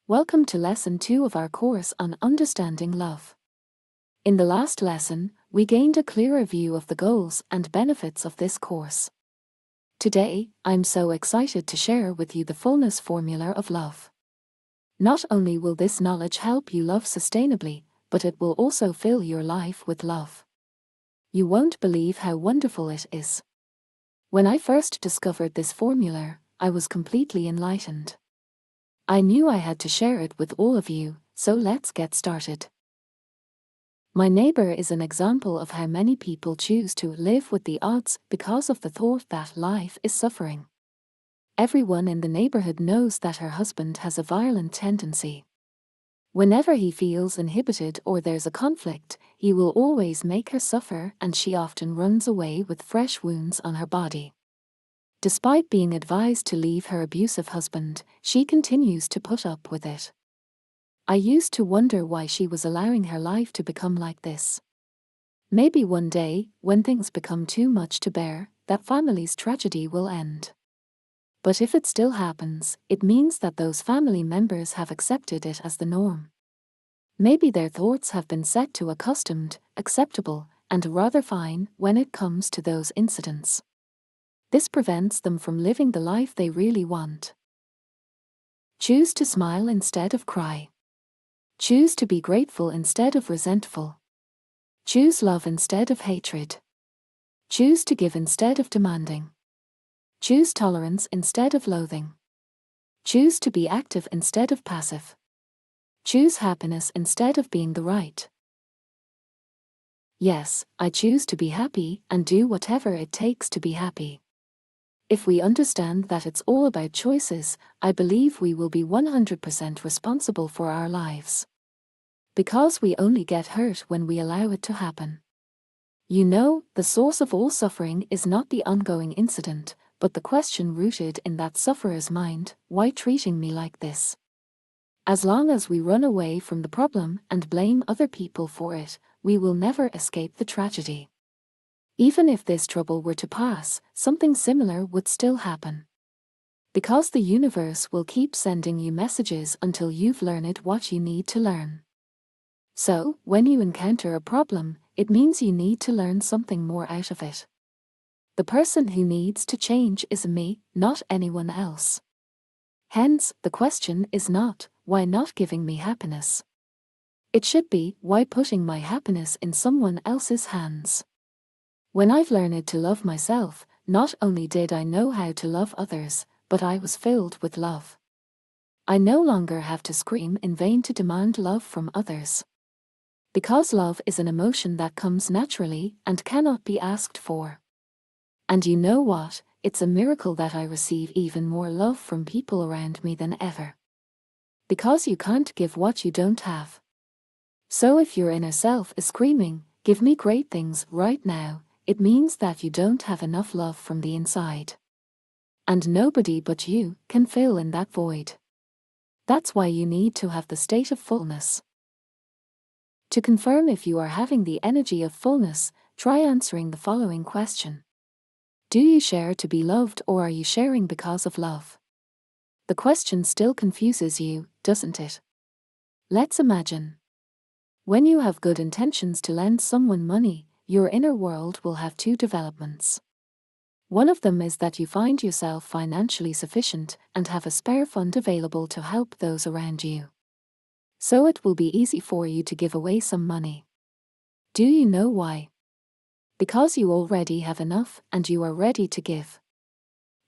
Welcome to Lesson 2 of our course on Understanding Love. In the last lesson, we gained a clearer view of the goals and benefits of this course. Today, I'm so excited to share with you the fullness formula of love. Not only will this knowledge help you love sustainably, but it will also fill your life with love. You won't believe how wonderful it is. When I first discovered this formula, I was completely enlightened. I knew I had to share it with all of you, so let's get started. My neighbor is an example of how many people choose to live with the odds because of the thought that life is suffering. Everyone in the neighborhood knows that her husband has a violent tendency. Whenever he feels inhibited or there's a conflict, he will always make her suffer, and she often runs away with fresh wounds on her body. Despite being advised to leave her abusive husband, she continues to put up with it. I used to wonder why she was allowing her life to become like this. Maybe one day, when things become too much to bear, that family's tragedy will end. But if it still happens, it means that those family members have accepted it as the norm. Maybe their thoughts have been set to accustomed, acceptable, and rather fine when it comes to those incidents. This prevents them from living the life they really want. Choose to smile instead of cry. Choose to be grateful instead of resentful. Choose love instead of hatred. Choose to give instead of demanding. Choose tolerance instead of loathing. Choose to be active instead of passive. Choose happiness instead of being the right. Yes, I choose to be happy and do whatever it takes to be happy. If we understand that it's all about choices, I believe we will be 100% responsible for our lives. Because we only get hurt when we allow it to happen. You know, the source of all suffering is not the ongoing incident, but the question rooted in that sufferer's mind: why treating me like this? As long as we run away from the problem and blame other people for it, we will never escape the tragedy. Even if this trouble were to pass, something similar would still happen. Because the universe will keep sending you messages until you've learned what you need to learn. So, when you encounter a problem, it means you need to learn something more out of it. The person who needs to change is me, not anyone else. Hence, the question is not, why not giving me happiness? It should be, why putting my happiness in someone else's hands? When I've learned to love myself, not only did I know how to love others, but I was filled with love. I no longer have to scream in vain to demand love from others. Because love is an emotion that comes naturally and cannot be asked for. And you know what? It's a miracle that I receive even more love from people around me than ever. Because you can't give what you don't have. So if your inner self is screaming, "Give me great things right now," it means that you don't have enough love from the inside. And nobody but you can fill in that void. That's why you need to have the state of fullness. To confirm if you are having the energy of fullness, try answering the following question. Do you share to be loved, or are you sharing because of love? The question still confuses you, doesn't it? Let's imagine. When you have good intentions to lend someone money, your inner world will have two developments. One of them is that you find yourself financially sufficient and have a spare fund available to help those around you. So it will be easy for you to give away some money. Do you know why? Because you already have enough and you are ready to give.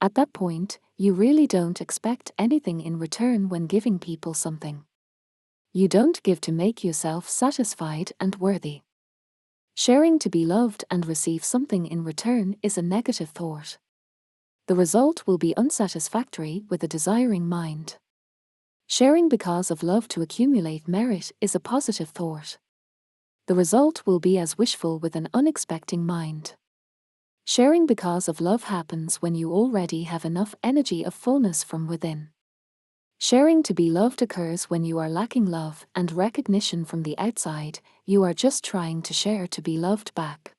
At that point, you really don't expect anything in return when giving people something. You don't give to make yourself satisfied and worthy. Sharing to be loved and receive something in return is a negative thought. The result will be unsatisfactory with a desiring mind. Sharing because of love to accumulate merit is a positive thought. The result will be as wishful with an unexpecting mind. Sharing because of love happens when you already have enough energy of fullness from within. Sharing to be loved occurs when you are lacking love and recognition from the outside. You are just trying to share to be loved back.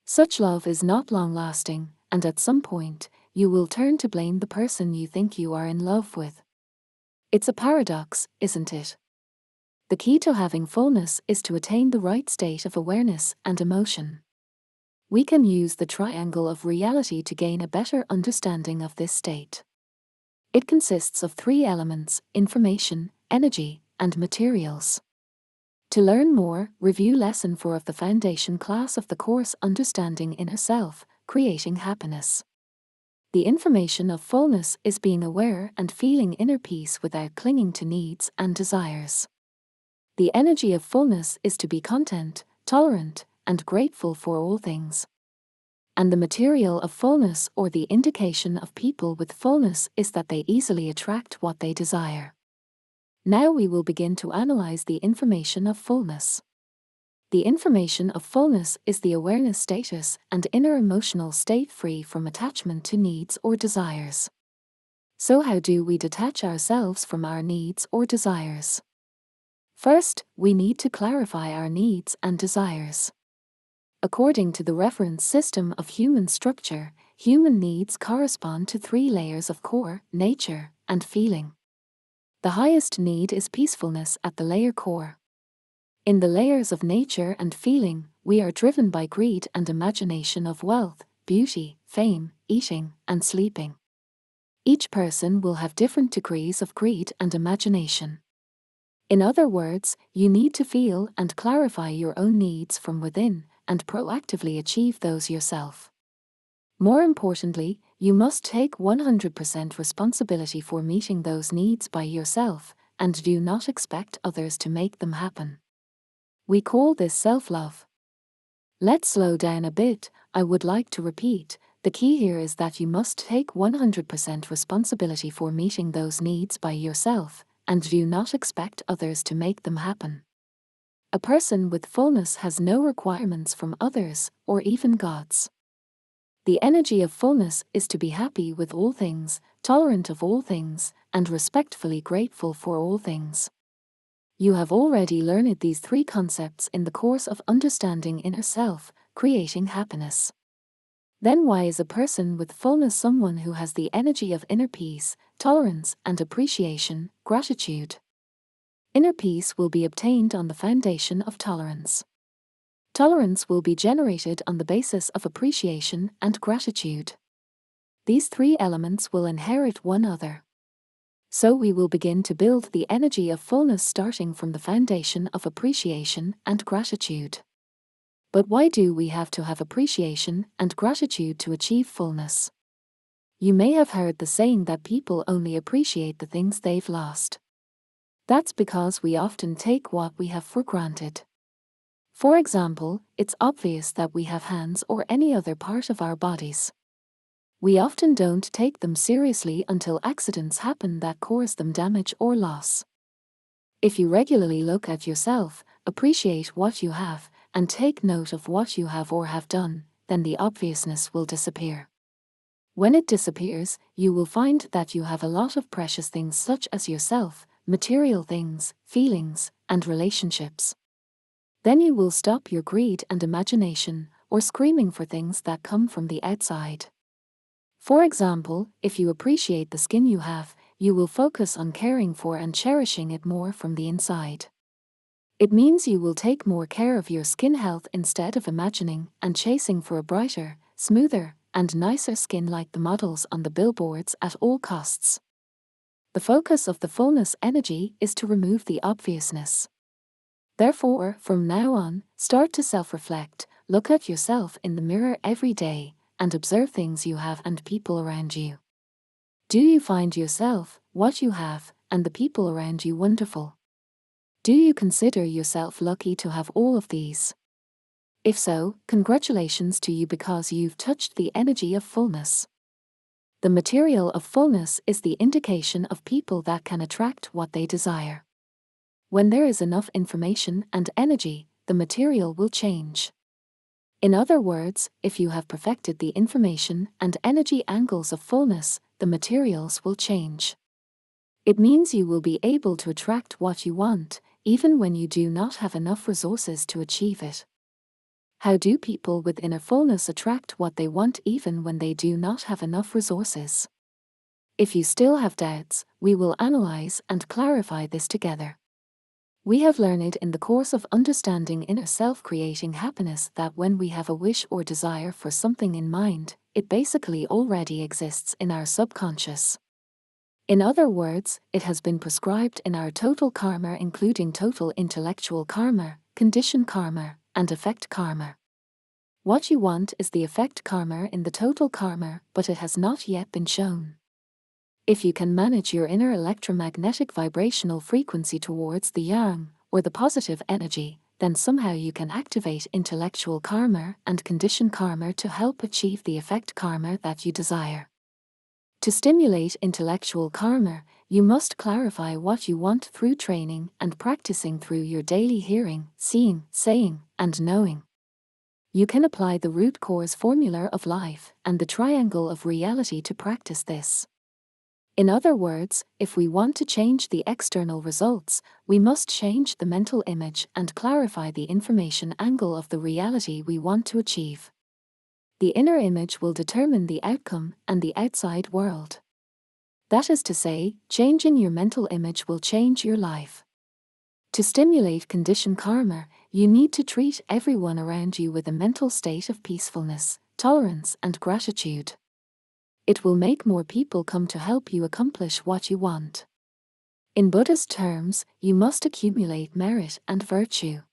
Such love is not long-lasting, and at some point, you will turn to blame the person you think you are in love with. It's a paradox, isn't it? The key to having fullness is to attain the right state of awareness and emotion. We can use the triangle of reality to gain a better understanding of this state. It consists of 3 elements: information, energy, and materials. To learn more, review Lesson 4 of the foundation class of the course Understanding Inner Self, Creating Happiness. The information of fullness is being aware and feeling inner peace without clinging to needs and desires. The energy of fullness is to be content, tolerant, and grateful for all things. And the material of fullness, or the indication of people with fullness, is that they easily attract what they desire. Now we will begin to analyze the information of fullness. The information of fullness is the awareness status and inner emotional state free from attachment to needs or desires. So how do we detach ourselves from our needs or desires? First, we need to clarify our needs and desires. According to the reference system of human structure, human needs correspond to 3 layers of core, nature, and feeling. The highest need is peacefulness at the layer core. In the layers of nature and feeling, we are driven by greed and imagination of wealth, beauty, fame, eating, and sleeping. Each person will have different degrees of greed and imagination. In other words, you need to feel and clarify your own needs from within and proactively achieve those yourself. More importantly, you must take 100% responsibility for meeting those needs by yourself and do not expect others to make them happen. We call this self-love. Let's slow down a bit. I would like to repeat, the key here is that you must take 100% responsibility for meeting those needs by yourself and do not expect others to make them happen. A person with fullness has no requirements from others or even gods. The energy of fullness is to be happy with all things, tolerant of all things, and respectfully grateful for all things. You have already learned these 3 concepts in the course of Understanding Inner Self, Creating Happiness. Then why is a person with fullness someone who has the energy of inner peace, tolerance, and appreciation, gratitude? Inner peace will be obtained on the foundation of tolerance. Tolerance will be generated on the basis of appreciation and gratitude. These 3 elements will inherit one another. So we will begin to build the energy of fullness starting from the foundation of appreciation and gratitude. But why do we have to have appreciation and gratitude to achieve fullness? You may have heard the saying that people only appreciate the things they've lost. That's because we often take what we have for granted. For example, it's obvious that we have hands or any other part of our bodies. We often don't take them seriously until accidents happen that cause them damage or loss. If you regularly look at yourself, appreciate what you have, and take note of what you have or have done, then the obviousness will disappear. When it disappears, you will find that you have a lot of precious things such as yourself, material things, feelings, and relationships. Then you will stop your greed and imagination, or screaming for things that come from the outside. For example, if you appreciate the skin you have, you will focus on caring for and cherishing it more from the inside. It means you will take more care of your skin health instead of imagining and chasing for a brighter, smoother, and nicer skin like the models on the billboards at all costs. The focus of the fullness energy is to remove the obviousness. Therefore, from now on, start to self-reflect, look at yourself in the mirror every day, and observe things you have and people around you. Do you find yourself, what you have, and the people around you wonderful? Do you consider yourself lucky to have all of these? If so, congratulations to you because you've touched the energy of fullness. The material of fullness is the indication of people that can attract what they desire. When there is enough information and energy, the material will change. In other words, if you have perfected the information and energy angles of fullness, the materials will change. It means you will be able to attract what you want, even when you do not have enough resources to achieve it. How do people with inner fullness attract what they want even when they do not have enough resources? If you still have doubts, we will analyze and clarify this together. We have learned in the course of understanding inner self creating happiness that when we have a wish or desire for something in mind, it basically already exists in our subconscious. In other words, it has been prescribed in our total karma, including total intellectual karma, condition karma, and effect karma. What you want is the effect karma in the total karma, but it has not yet been shown. If you can manage your inner electromagnetic vibrational frequency towards the yang, or the positive energy, then somehow you can activate intellectual karma and condition karma to help achieve the effect karma that you desire. To stimulate intellectual karma, you must clarify what you want through training and practicing through your daily hearing, seeing, saying, and knowing. You can apply the root cause formula of life and the triangle of reality to practice this. In other words, if we want to change the external results, we must change the mental image and clarify the information angle of the reality we want to achieve. The inner image will determine the outcome and the outside world. That is to say, changing your mental image will change your life. To stimulate condition karma, you need to treat everyone around you with a mental state of peacefulness, tolerance, and gratitude. It will make more people come to help you accomplish what you want. In Buddhist terms, you must accumulate merit and virtue.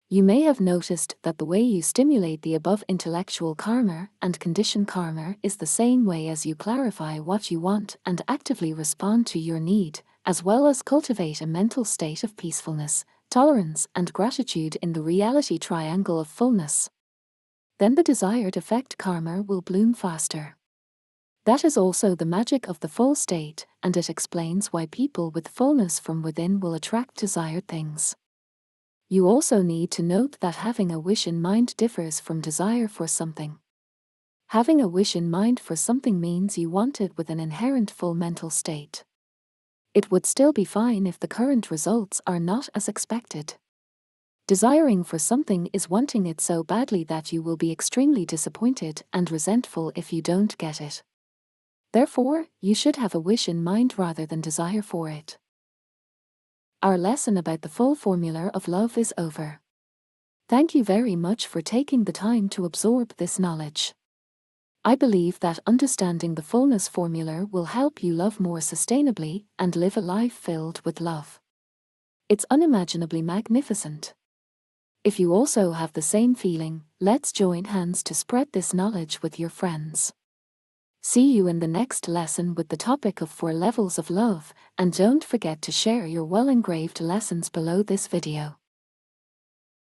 You may have noticed that the way you stimulate the above intellectual karma and condition karma is the same way as you clarify what you want and actively respond to your need, as well as cultivate a mental state of peacefulness, tolerance, and gratitude in the reality triangle of fullness. Then the desired effect karma will bloom faster. That is also the magic of the full state, and it explains why people with fullness from within will attract desired things. You also need to note that having a wish in mind differs from desire for something. Having a wish in mind for something means you want it with an inherent full mental state. It would still be fine if the current results are not as expected. Desiring for something is wanting it so badly that you will be extremely disappointed and resentful if you don't get it. Therefore, you should have a wish in mind rather than desire for it. Our lesson about the full formula of love is over. Thank you very much for taking the time to absorb this knowledge. I believe that understanding the fullness formula will help you love more sustainably and live a life filled with love. It's unimaginably magnificent. If you also have the same feeling, let's join hands to spread this knowledge with your friends. See you in the next lesson with the topic of 4 levels of love, and don't forget to share your well-engraved lessons below this video.